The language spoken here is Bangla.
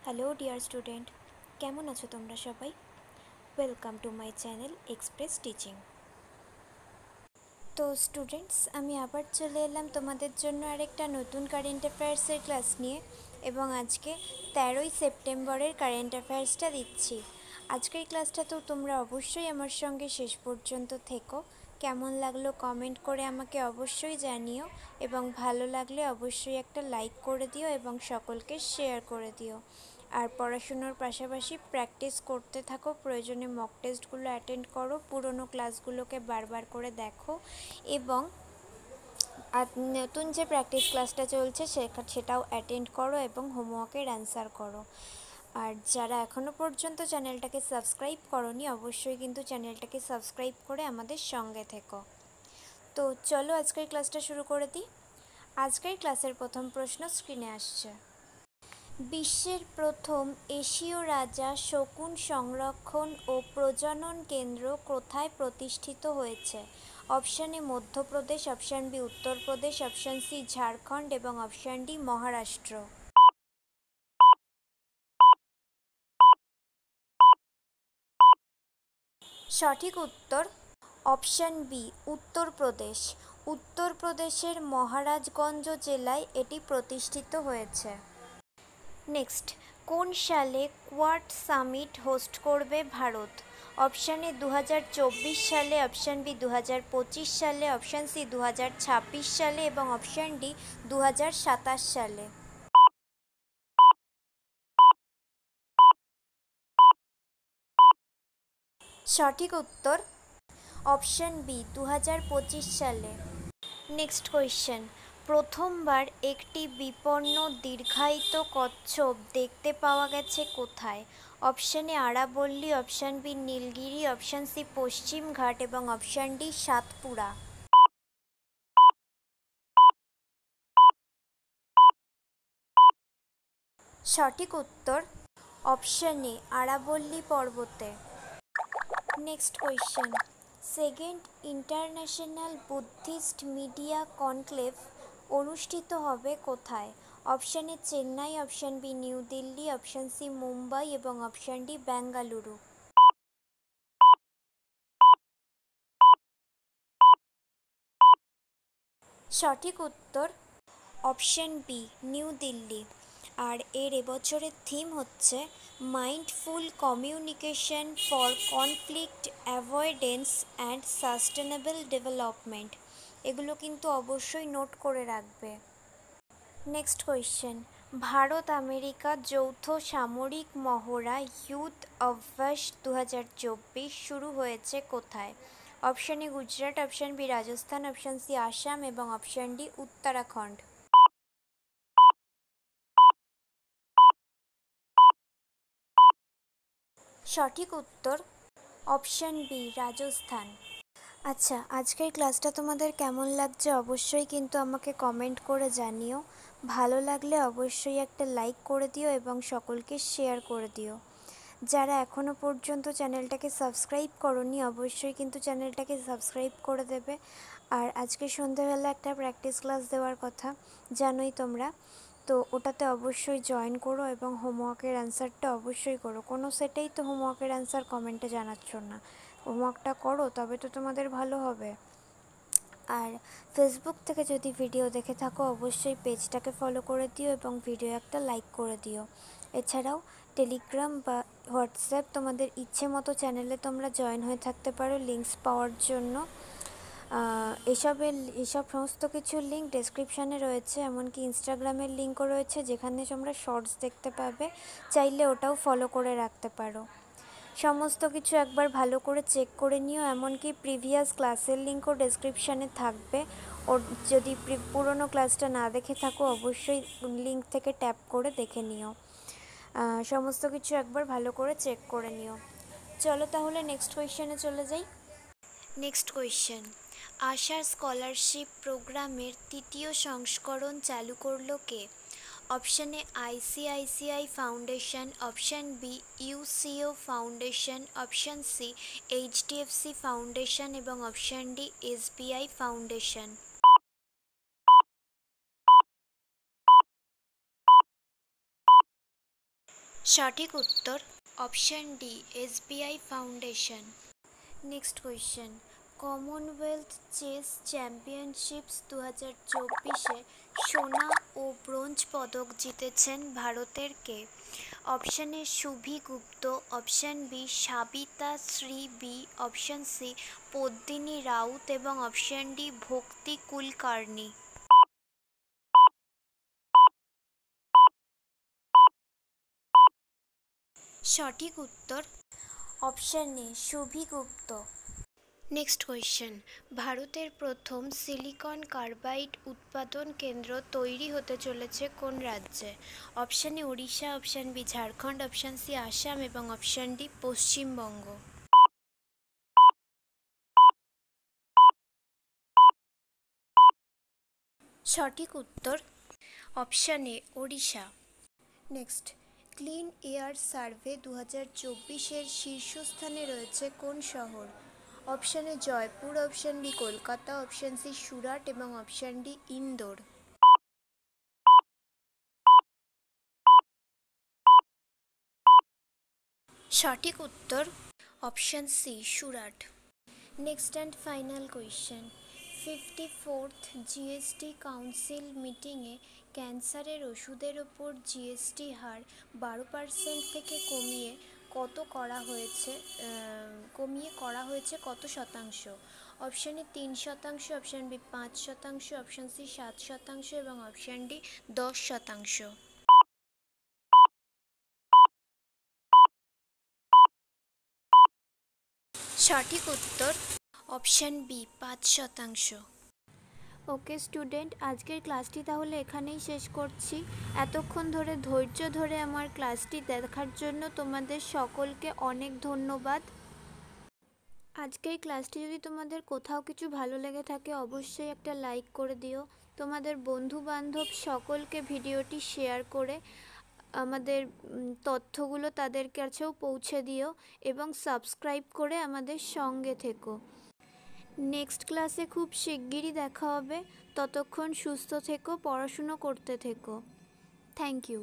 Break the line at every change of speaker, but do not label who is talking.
হ্যালো ডিয়ার স্টুডেন্ট, কেমন আছো তোমরা সবাই? Welcome to my channel express teaching. তো স্টুডেন্টস, আমি আবার চলে এলাম তোমাদের জন্য আরেকটা নতুন কারেন্ট অ্যাফেয়ার্সের ক্লাস নিয়ে, এবং আজকে 13ই সেপ্টেম্বরের কারেন্ট অ্যাফেয়ার্সটা দিচ্ছি। আজকের ক্লাসটা তো তোমরা অবশ্যই আমার সঙ্গে শেষ পর্যন্ত থেকো। কেমন লাগলো কমেন্ট করে আমাকে অবশ্যই জানিও, এবং ভালো লাগলে অবশ্যই একটা লাইক করে দিও এবং সকলকে শেয়ার করে দিও। আর পড়াশুনোর পাশাপাশি প্র্যাকটিস করতে থাকো, প্রয়োজনে মক টেস্টগুলো অ্যাটেন্ড করো, পুরনো ক্লাসগুলোকে বারবার করে দেখো, এবং নতুন যে প্র্যাকটিস ক্লাসটা চলছে সেটাও অ্যাটেন্ড করো এবং হোমওয়ার্কের অ্যান্সার করো। আর যারা এখনও পর্যন্ত চ্যানেলটাকে সাবস্ক্রাইব করোনি, অবশ্যই কিন্তু চ্যানেলটাকে সাবস্ক্রাইব করে আমাদের সঙ্গে থেকো। তো চলো আজকের ক্লাসটা শুরু করে দিই। আজকের ক্লাসের প্রথম প্রশ্ন স্ক্রিনে আসছে। বিশ্বের প্রথম এশীয় রাজা শকুন সংরক্ষণ ও প্রজনন কেন্দ্র কোথায় প্রতিষ্ঠিত হয়েছে? Option A Madhya Pradesh, option B Uttar Pradesh, option C Jharkhand এবং অপশান ডি মহারাষ্ট্র। সঠিক উত্তর অপশান বি উত্তরপ্রদেশ। উত্তরপ্রদেশের মহারাজগঞ্জ জেলায় এটি প্রতিষ্ঠিত হয়েছে। নেক্সট, কোন সালে কোয়াড সামিট হোস্ট করবে ভারত? অপশান এ 2024 সালে, অপশান বি 2025 সালে, অপশান সি 2026 সালে এবং অপশান ডি 2027 সালে। সঠিক উত্তর অপশান বি 2025 সালে। নেক্সট কোয়েশ্চেন, প্রথমবার একটি বিপন্ন দীর্ঘায়িত কচ্ছপ দেখতে পাওয়া গেছে কোথায়? অপশান এ আরাবল্লী, option B Nilgiri, option C Paschimghat এবং অপশান ডি সাতপুরা। সঠিক উত্তর অপশান এ আরাবল্লী পর্বতে। Next question, second international Buddhist media conclave অনুষ্ঠিত হবে কোথায়? Option A Chennai, option B new Delhi, option C Mumbai এবং অপশান ডি বেঙ্গালুরু। সঠিক উত্তর অপশান বি নিউ দিল্লি। আর এর এবছরের থিম হচ্ছে mindful communication for conflict avoidance and sustainable development. এগুলো কিন্তু অবশ্যই নোট করে রাখবে। নেক্সট কোয়েশ্চেন, ভারত আমেরিকা যৌথ সামরিক মহড়া ইউথ অভ্যাস 2024 শুরু হয়েছে কোথায়? Option A Gujarat, option B Rajasthan, option C Assam এবং অপশান ডি উত্তরাখণ্ড। সঠিক উত্তর অপশান বি রাজস্থান। আচ্ছা, আজকের ক্লাসটা তোমাদের কেমন লাগছে অবশ্যই কিন্তু আমাকে কমেন্ট করে জানিও। ভালো লাগলে অবশ্যই একটা লাইক করে দিও এবং সকলকে শেয়ার করে দিও। যারা এখনও পর্যন্ত চ্যানেলটাকে সাবস্ক্রাইব করোনি, অবশ্যই কিন্তু চ্যানেলটাকে সাবস্ক্রাইব করে দেবে। আর আজকে সন্ধ্যেবেলা একটা প্র্যাকটিস ক্লাস দেওয়ার কথা, জানোই তোমরা, তো ওটাতে অবশ্যই জয়েন করো এবং হোমওয়ার্কের অ্যান্সারটা অবশ্যই করো। কোনো সেটেই তো হোমওয়ার্কের অ্যান্সার কমেন্টে জানাচ্ছ না, হোমওয়ার্কটা করো তবে তো তোমাদের ভালো হবে। আর ফেসবুক থেকে যদি ভিডিও দেখে থাকো অবশ্যই পেজটাকে ফলো করে দিও এবং ভিডিও একটা লাইক করে দিও। এছাড়াও টেলিগ্রাম বা হোয়াটসঅ্যাপ তোমাদের ইচ্ছে মতো চ্যানেলে তোমরা জয়েন হয়ে থাকতে পারো লিঙ্কস পাওয়ার জন্য। এসব সমস্ত কিছুর লিঙ্ক ডেসক্রিপশানে রয়েছে, এমনকি ইনস্টাগ্রামের লিঙ্কও রয়েছে যেখানে তোমরা শর্টস দেখতে পাবে, চাইলে ওটাও ফলো করে রাখতে পারো। সমস্ত কিছু একবার ভালো করে চেক করে নিও, এমনকি প্রিভিয়াস ক্লাসের লিঙ্কও ডেসক্রিপশানে থাকবে। ওর যদি পুরনো ক্লাসটা না দেখে থাকো অবশ্যই লিঙ্ক থেকে ট্যাপ করে দেখে নিও। সমস্ত কিছু একবার ভালো করে চেক করে নিও। চলো তাহলে নেক্সট কোয়েশ্চেনে চলে যাই। নেক্সট কোয়েশ্চেন, আশা স্কলারশিপ প্রোগ্রামের তৃতীয় সংস্করণ চালু করলো কে? Option A ICICI foundation, option B UCO foundation, option C HDFC foundation এবং অপশান ডি এসবিআই ফাউন্ডেশন। সঠিক উত্তর option D, SBI foundation. Next question, Commonwealth chess championships 2024-এ সোনা ও ব্রোঞ্জ পদক জিতেছেন ভারতের কে? Option A Shubhi Gupta, option B Savitha Shri B, option C Padmini Raut এবং অপশন ডি ভক্তি কুলকার্নি। সঠিক উত্তর option A Shubhi Gupta. Next question, ভারতের প্রথম সিলিকন কার্বাইড উৎপাদন কেন্দ্র তৈরি হতে চলেছে কোন রাজ্যে? Option A Orissa, option B Jharkhand, option C Assam এবং অপশন ডি পশ্চিমবঙ্গ। সঠিক উত্তর option A Odisha. Next, clean air survey 2024-এর শীর্ষস্থানে রয়েছে কোন শহর? Option A Jaipur, option B Kolkata, option C Surat এবং অপশন ডি ইন্দোর। সঠিক উত্তর option C Surat. Next and final question, 54th GST council মিটিংয়ে ক্যান্সারের ওষুধের ওপর জিএসটি হার 12% থেকে কমিয়ে করা হয়েছে কত শতাংশ? Option A 3%, option B 5%, option C 7% এবং অপশন ডি 10%। সঠিক উত্তর অপশন বি 5%। ওকে স্টুডেন্ট, আজকের ক্লাসটি তাহলে এখানেই শেষ করছি। এতক্ষণ ধরে ধৈর্য ধরে আমার ক্লাসটি দেখার জন্য তোমাদের সকলকে অনেক ধন্যবাদ। আজকের ক্লাসটি যদি তোমাদের কোথাও কিছু ভালো লেগে থাকে অবশ্যই একটা লাইক করে দিও। তোমাদের বন্ধু বান্ধব সকলকে ভিডিওটি শেয়ার করে আমাদের তথ্যগুলো তাদের কাছেও পৌঁছে দিও এবং সাবস্ক্রাইব করে আমাদের সঙ্গে থেকো। নেক্সট ক্লাসে খুব শিগগিরই দেখা হবে। ততক্ষণ সুস্থ থেকো, পড়াশুনো করতে থেকো। Thank you.